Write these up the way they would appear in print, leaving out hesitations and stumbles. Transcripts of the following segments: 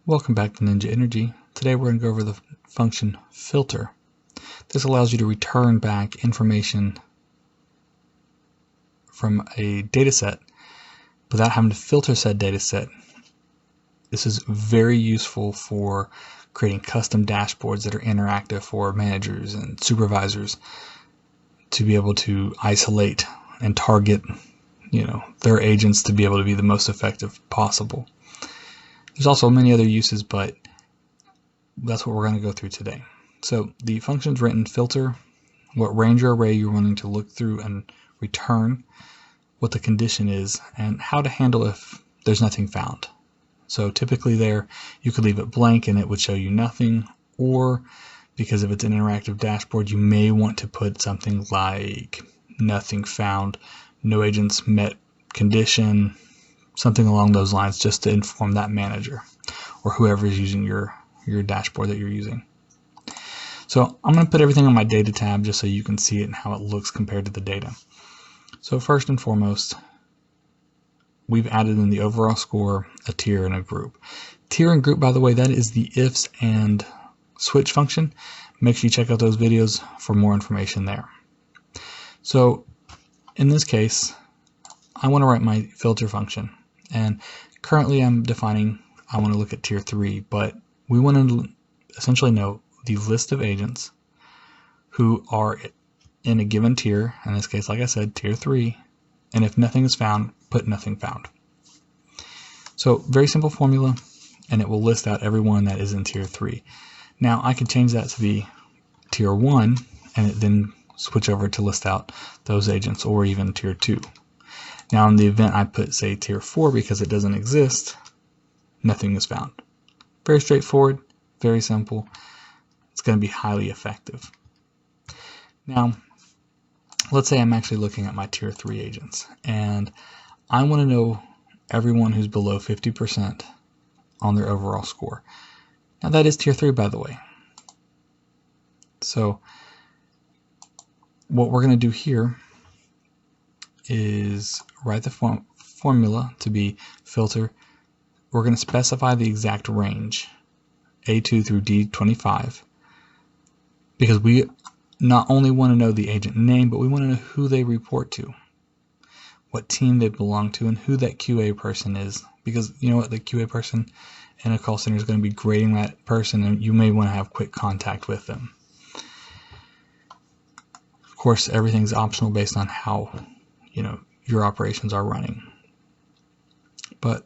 Welcome back to Ninja.Energy. Today we're going to go over the function filter. This allows you to return back information from a dataset without having to filter said dataset. This is very useful for creating custom dashboards that are interactive for managers and supervisors to be able to isolate and target their agents to be able to be the most effective possible. There's also many other uses, but that's what we're going to go through today. So the function's written filter, what range or array you're wanting to look through and return, what the condition is, and how to handle if there's nothing found. So typically there you could leave it blank and it would show you nothing, or because if it's an interactive dashboard you may want to put something like nothing found, no agents met condition, something along those lines, just to inform that manager or whoever is using your dashboard that you're using. So I'm going to put everything on my data tab just so you can see it and how it looks compared to the data. So first and foremost, we've added in the overall score a tier and a group. Tier and group, by the way, that is the ifs and switch function. Make sure you check out those videos for more information there. So in this case, I want to write my filter function, and currently I'm defining I want to look at tier 3, but we want to essentially know the list of agents who are in a given tier, in this case, like I said, tier 3, and if nothing is found, put nothing found. So very simple formula, and it will list out everyone that is in tier 3. Now I can change that to be tier 1 and it then switch over to list out those agents, or even tier 2. Now in the event I put, say, tier 4 because it doesn't exist, nothing is found. Very straightforward, very simple. It's going to be highly effective. Now let's say I'm actually looking at my tier 3 agents and I want to know everyone who's below 50% on their overall score. Now that is tier 3, by the way. So what we're going to do here is write the formula to be filter. We're going to specify the exact range, A2 through D25, because we not only want to know the agent name, but we want to know who they report to, what team they belong to, and who that QA person is, because you know what, the QA person in a call center is going to be grading that person, and you may want to have quick contact with them. Of course, everything's optional based on how your operations are running, but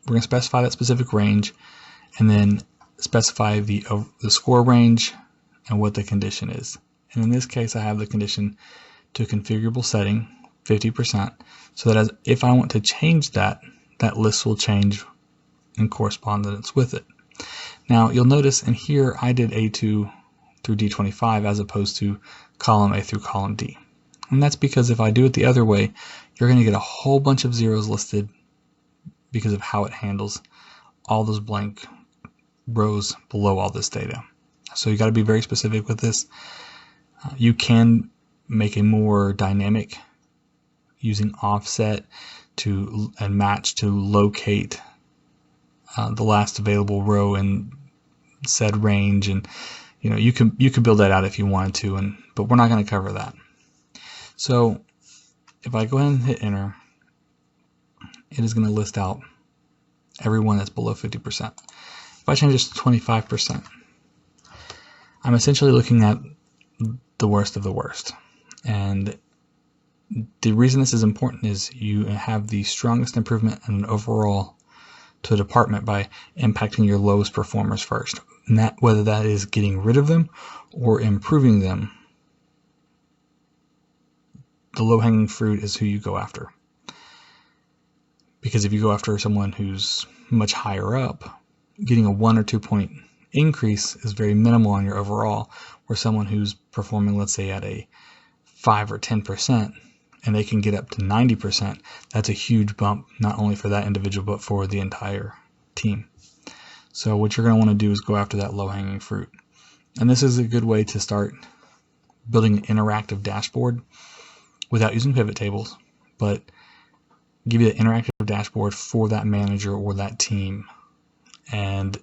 we're going to specify that specific range and then specify the score range and what the condition is. And in this case I have the condition to configurable setting 50%, so that if I want to change that list will change in correspondence with it. Now you'll notice in here I did A2 through D25 as opposed to column A through column D. And that's because if I do it the other way, you're going to get a whole bunch of zeros listed because of how it handles all those blank rows below all this data. So you got to be very specific with this. You can make a more dynamic using offset and match to locate the last available row in said range, and you could build that out if you wanted to, but we're not going to cover that. So if I go ahead and hit enter, it is going to list out everyone that's below 50%. If I change this to 25%, I'm essentially looking at the worst of the worst. And the reason this is important is you have the strongest improvement in overall to a department by impacting your lowest performers first. And whether that is getting rid of them or improving them, the low-hanging fruit is who you go after. Because if you go after someone who's much higher up, getting a 1 or 2 point increase is very minimal on your overall, where someone who's performing, let's say, at a 5 or 10%, and they can get up to 90%, that's a huge bump, not only for that individual, but for the entire team. So what you're going to want to do is go after that low-hanging fruit. And this is a good way to start building an interactive dashboard without using pivot tables, but give you the interactive dashboard for that manager or that team and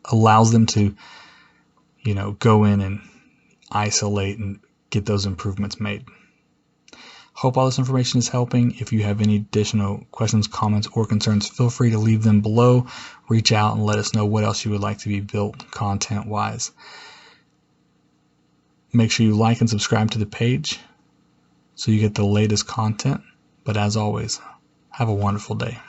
allows them to, go in and isolate and get those improvements made. Hope all this information is helping. If you have any additional questions, comments, or concerns, feel free to leave them below. Reach out and let us know what else you would like to be built content-wise. Make sure you like and subscribe to the page so you get the latest content. But as always, have a wonderful day.